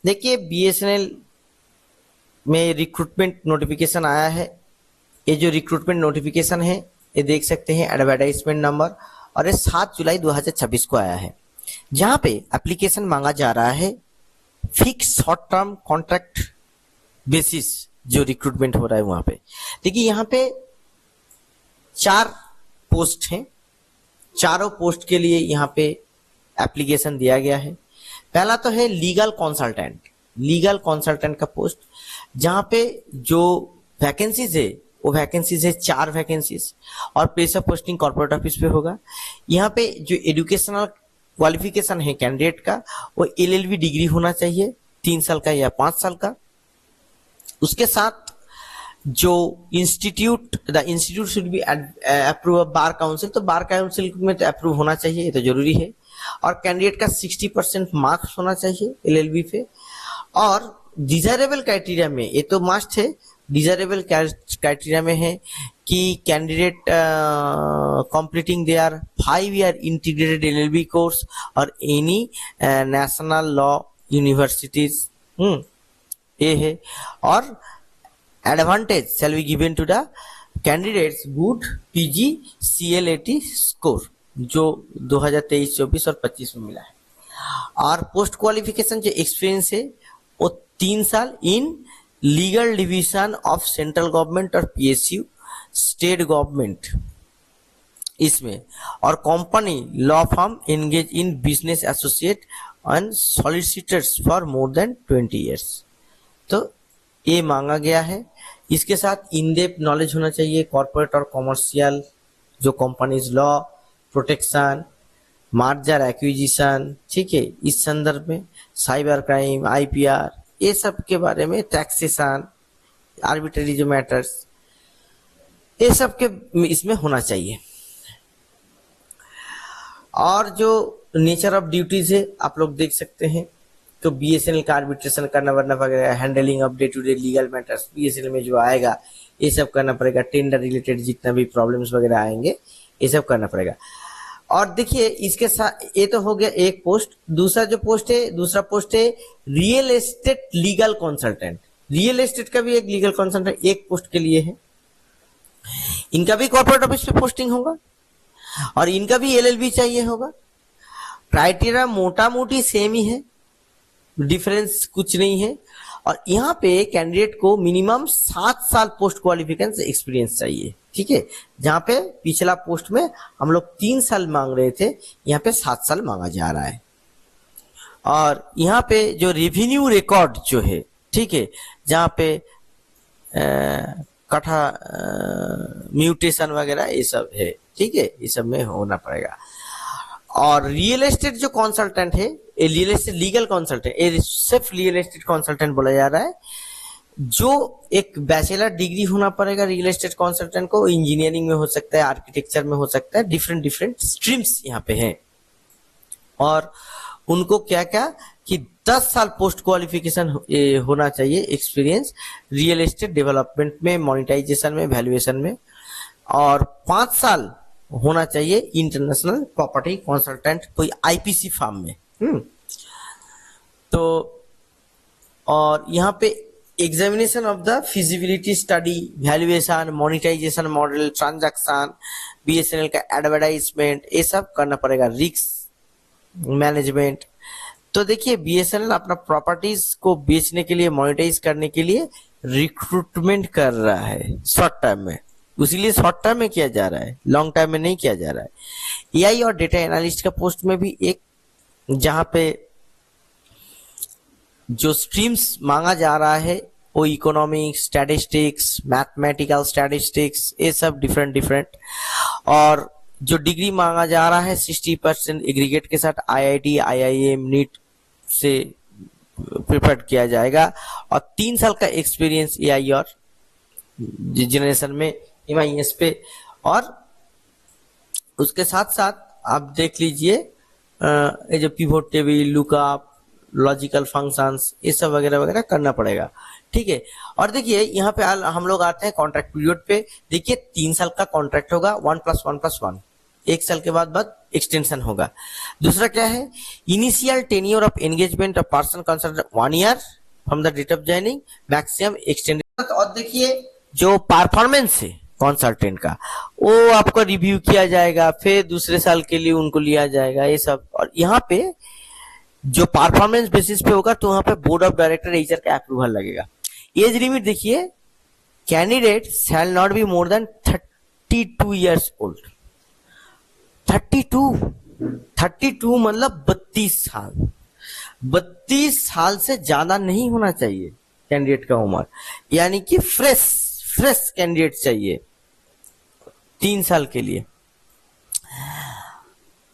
देखिए बीएसएनएल में recruitment notification आया है। ये जो रिक्रूटमेंट नोटिफिकेशन है ये देख सकते हैं एडवर्टाइजमेंट नंबर, और ये 7 जुलाई 2026 को आया है, जहां पे एप्लीकेशन मांगा जा रहा है fix short term contract basis जो रिक्रूटमेंट हो रहा है वहां पे। देखिए यहाँ पे 4 पोस्ट हैं, चारों पोस्ट के लिए यहाँ पे एप्लीकेशन दिया गया है। पहला तो है लीगल कंसल्टेंट का पोस्ट, जहां पे जो वैकेंसीज है वो वैकेंसीज है 4 वैकेंसीज, और place of posting corporate office पे होगा। यहाँ पे जो एजुकेशनल क्वालिफिकेशन है कैंडिडेट का वो एलएलबी डिग्री होना चाहिए 3 साल का या 5 साल का। उसके साथ जो the institute should be approve bar council, तो बार काउंसिल में तो अप्रूव होना चाहिए, ये तो जरूरी है। और कैंडिडेट का 60% मार्क्स होना चाहिए एलएलबी पे। और डिजायरेबल क्राइटेरिया में ये तो मस्ट है, डिजायरेबल क्राइटेरिया में है कि candidate completing their 5 year integrated LLB course और एनी नेशनल लॉ यूनिवर्सिटीज, ये है। और advantage shall be given to the candidates good PG CLAT score जो 2023, 24 और 25 में मिला है। और पोस्ट क्वालिफिकेशन जो एक्सपीरियंस है वो 3 साल in legal division of central government और PSU स्टेट गवर्नमेंट इसमें, और company law firm engage in business associate and solicitors for more than 20 years. तो ये मांगा गया है। इसके साथ इन डेप्थ नॉलेज होना चाहिए कॉर्पोरेट और कॉमर्शियल जो companies law, protection, merger acquisition, ठीक है, इस संदर्भ में साइबर क्राइम, IPR, ये सब के बारे में, टैक्सेशन, आर्बिट्रेरी जो मैटर्स, ये सब के इसमें होना चाहिए। और जो नेचर ऑफ ड्यूटीज है आप लोग देख सकते हैं, तो बीएसएनएल का आर्बिट्रेशन करना वरना वगैरह, handling of day to day legal matters BSNL में जो आएगा ये सब करना पड़ेगा। टेंडर रिलेटेड जितना भी प्रॉब्लम्स वगैरह आएंगे ये सब करना पड़ेगा। और देखिए इसके साथ ये तो हो गया एक पोस्ट। दूसरा पोस्ट है real estate legal consultant. Real estate का भी एक लीगल कंसल्टेंट एक पोस्ट के लिए है। इनका भी कॉर्पोरेट ऑफिस पे पोस्टिंग होगा और इनका भी LLB चाहिए होगा। क्राइटेरिया मोटा मोटी सेम ही है, डिफरेंस कुछ नहीं है। और यहाँ पे कैंडिडेट को मिनिमम 7 साल पोस्ट क्वालिफिकेशन एक्सपीरियंस चाहिए, ठीक है। जहाँ पे पिछला पोस्ट में हम लोग 3 साल मांग रहे थे, यहाँ पे 7 साल मांगा जा रहा है। और यहाँ पे जो रेवेन्यू रिकॉर्ड जो है, ठीक है, जहाँ पे कथा म्यूटेशन वगैरह ये सब है, ठीक है, ये सब में होना पड़ेगा। और रियल एस्टेट जो कंसल्टेंट है, रियल एस्टेट लीगल कंसल्टेंट, ये सिर्फ रियल एस्टेट कंसल्टेंट बोला जा रहा है। जो एक बैचलर डिग्री होना पड़ेगा रियल एस्टेट कंसल्टेंट को, इंजीनियरिंग में हो सकता है, आर्किटेक्चर में हो सकता है, डिफरेंट स्ट्रीम्स यहाँ पे हैं। और उनको क्या क्या कि 10 साल पोस्ट क्वालिफिकेशन होना चाहिए एक्सपीरियंस रियल एस्टेट डेवलपमेंट में, मोनेटाइजेशन में, वैल्यूएशन में। और 5 साल होना चाहिए इंटरनेशनल प्रॉपर्टी कंसल्टेंट कोई IPC फर्म में। तो और यहाँ पे examination of the feasibility study, valuation, monetization model, transaction, BSNL का एडवर्टाइजमेंट, ये सब करना पड़ेगा। Risk management. तो देखिए BSNL अपना प्रॉपर्टीज को बेचने के लिए, मोनेटाइज करने के लिए रिक्रूटमेंट कर रहा है शॉर्ट टर्म में, इसीलिए शॉर्ट टर्म में किया जा रहा है, लॉन्ग टर्म में नहीं किया जा रहा है। AI और डेटा एनालिस्ट का पोस्ट में भी एक, जहां पे जो स्ट्रीम्स मांगा जा रहा है वो इकोनॉमिक्स, स्टैटिस्टिक्स, मैथमेटिकल स्टैटिस्टिक्स, ये सब डिफरेंट। और जो डिग्री मांगा जा रहा है 60% एग्रीगेट के साथ IIT, IIM, नीट से प्रिपेयर किया जाएगा। और 3 साल का एक्सपीरियंस AI और जनरेशन में MIS पे। और उसके साथ साथ आप देख लीजिए ये जो pivot table, lookup, logical functions, ये सब वगैरह वगैरह करना पड़ेगा, ठीक है। और देखिए यहाँ पे हम लोग आते हैं कॉन्ट्रैक्ट पीरियड पे। देखिए 3 साल का कॉन्ट्रैक्ट होगा, 1+1+1, 1 साल के बाद एक्सटेंशन होगा। दूसरा क्या है, initial tenure of engagement of person concern 1 year from the date of joining, maximum extended. और देखिए जो परफॉर्मेंस है कंसल्टेंट का, वो आपको रिव्यू किया जाएगा, फिर दूसरे साल के लिए उनको लिया जाएगा, ये सब। और यहाँ पे जो परफॉर्मेंस बेसिस पे होगा तो वहां पे बोर्ड ऑफ डायरेक्टर एचआर का अप्रूवल लगेगा। एज लिमिट देखिए, candidate shall not be more than 32 years old. 32 मतलब 32 साल। 32 साल से ज्यादा नहीं होना चाहिए कैंडिडेट का उम्र, यानी कि फ्रेश कैंडिडेट चाहिए 3 साल के लिए।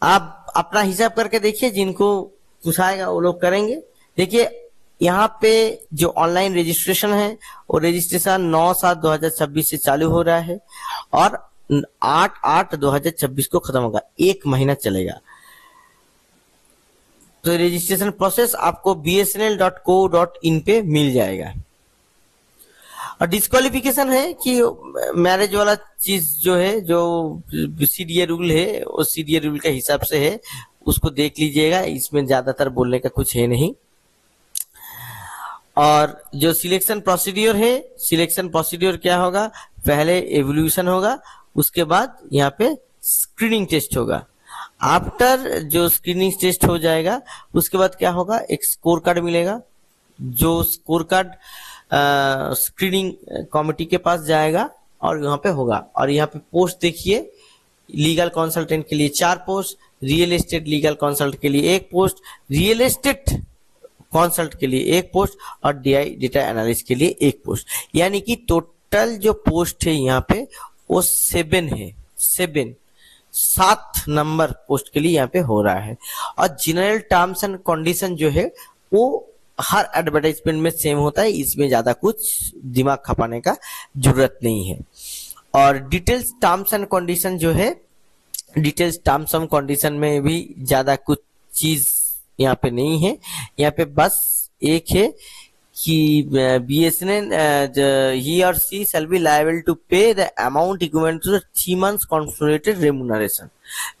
आप अपना हिसाब करके देखिए, जिनको पूछाएगा वो लोग करेंगे। देखिए यहाँ पे जो ऑनलाइन रजिस्ट्रेशन है वो रजिस्ट्रेशन 9/7/2026 से चालू हो रहा है और 8/8/2026 को खत्म होगा, 1 महीना चलेगा। तो रजिस्ट्रेशन प्रोसेस आपको bsnl.co.in पे मिल जाएगा। और डिस्क्वालिफिकेशन है कि मैरिज वाला चीज जो है, जो सीडीए रूल है, वो सीडीए रूल के हिसाब से है, उसको देख लीजिएगा, इसमें ज्यादातर बोलने का कुछ है नहीं। और जो सिलेक्शन प्रोसीड्योर है, सिलेक्शन प्रोसीड्योर क्या होगा, पहले एवोल्यूशन होगा, उसके बाद यहाँ पे स्क्रीनिंग टेस्ट होगा। आफ्टर जो स्क्रीनिंग टेस्ट हो जाएगा उसके बाद क्या होगा, एक स्कोर कार्ड मिलेगा, जो स्कोर कार्ड स्क्रीनिंग कमेटी के पास जाएगा और यहाँ पे होगा। और यहाँ पे पोस्ट देखिए, लीगल कंसल्टेंट के लिए 4 post, real estate legal consult के लिए 1 पोस्ट, रियल एस्टेट कंसल्ट के लिए 1 पोस्ट और डीआई डेटा एनालिस्ट के लिए 1 पोस्ट। यानी कि टोटल जो पोस्ट है यहाँ पे वो 7 है, 7 नंबर पोस्ट के लिए यहाँ पे हो रहा है। और जनरल टर्म्स एंड कंडीशन जो है वो हर एडवर्टाइजमेंट में सेम होता है, इसमें ज्यादा कुछ दिमाग खपाने का जरूरत नहीं है। और डिटेल्स टर्म्स एंड कंडीशन जो है, डिटेल्स टर्म्स एंड कंडीशन में भी ज्यादा कुछ चीज यहाँ पे नहीं है। यहाँ पे बस एक है कि BSNL he or she shall be liable to pay the amount equivalent to the 3 months consolidated remuneration।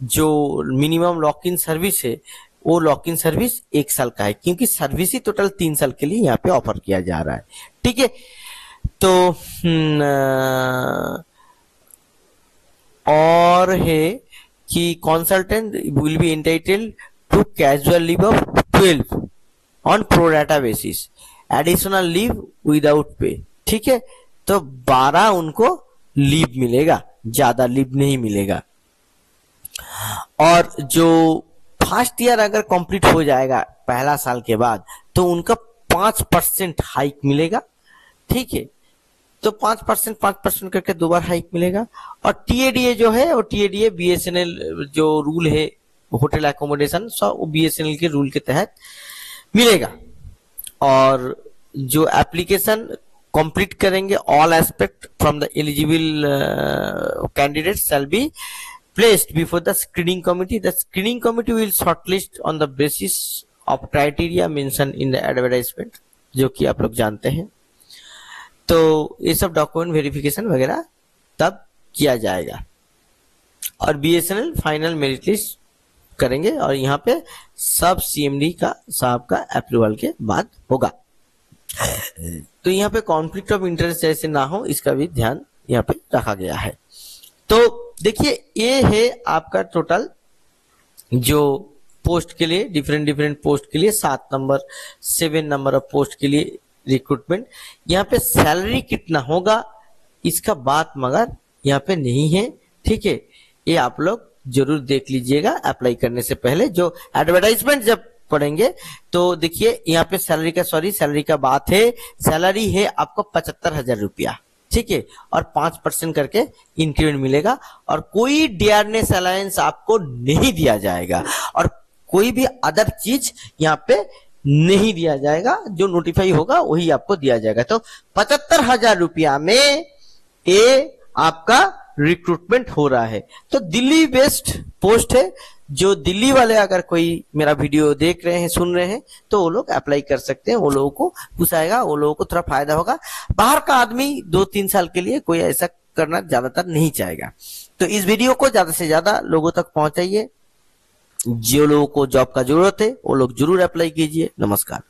जो मिनिमम लॉक इन सर्विस है वो लॉक इन सर्विस 1 साल का है, क्योंकि सर्विस ही टोटल 3 साल के लिए यहाँ पे ऑफर किया जा रहा है। ठीक है, तो और है कि consultant will be entitled to casual leave of 12 on pro rata basis, additional leave without pay. ठीक है, तो 12 उनको लीव मिलेगा, ज्यादा लीव नहीं मिलेगा। और जो फर्स्ट ईयर अगर कंप्लीट हो जाएगा पहला साल के बाद तो उनका 5% हाइक मिलेगा। ठीक है, तो 5% करके 2 बार हाइक मिलेगा। और टीएडीए जो है वो टीएडीए बीएसएनएल जो रूल है होटल एकोमोडेशन, वो बीएसएनएल के रूल के तहत मिलेगा। और जो एप्लीकेशन कंप्लीट करेंगे, all aspect from the eligible candidate shall be placed before the screening committee. The screening committee will shortlist on the basis of criteria mentioned in the advertisement, जो कि आप लोग जानते हैं। तो ये सब डॉक्यूमेंट वेरिफिकेशन वगैरह तब किया जाएगा और बीएसएनएल फाइनल मेरिट लिस्ट करेंगे और यहाँ पे सब सीएमडी का साहब का अप्रूवल के बाद होगा। तो यहाँ पे कॉन्फ्लिक्ट ऑफ इंटरेस्ट जैसे ना हो इसका भी ध्यान यहाँ पे रखा गया है। तो देखिए ये है आपका टोटल जो पोस्ट के लिए, डिफरेंट पोस्ट के लिए 7 नंबर ऑफ पोस्ट के लिए रिक्रूटमेंट। यहाँ पे सैलरी कितना होगा इसका बात मगर यहाँ पे नहीं है। ठीक है, ये आप लोग जरूर देख लीजिएगा अप्लाई करने से पहले। जो एडवर्टाइजमेंट जब पढ़ेंगे तो देखिए यहाँ पे सैलरी का बात है। सैलरी है आपको 75,000 रुपया। ठीक है, और 5% करके इंक्रीमेंट मिलेगा और कोई डियरनेस अलायंस आपको नहीं दिया जाएगा और कोई भी अदर चीज यहाँ पे नहीं दिया जाएगा। जो नोटिफाई होगा वही आपको दिया जाएगा। तो 75,000 रुपया में ये आपका रिक्रूटमेंट हो रहा है। तो दिल्ली बेस्ड पोस्ट है। जो दिल्ली वाले अगर कोई मेरा वीडियो देख रहे हैं, सुन रहे हैं, तो वो लोग अप्लाई कर सकते हैं। वो लोगों को पूछाएगा, वो लोगों को थोड़ा फायदा होगा। बाहर का आदमी 2-3 साल के लिए कोई ऐसा करना ज्यादातर नहीं चाहेगा। तो इस वीडियो को ज्यादा से ज्यादा लोगों तक पहुंचाइए। जो लोगों को जॉब का जरूरत है वो लोग जरूर अप्लाई कीजिए। नमस्कार।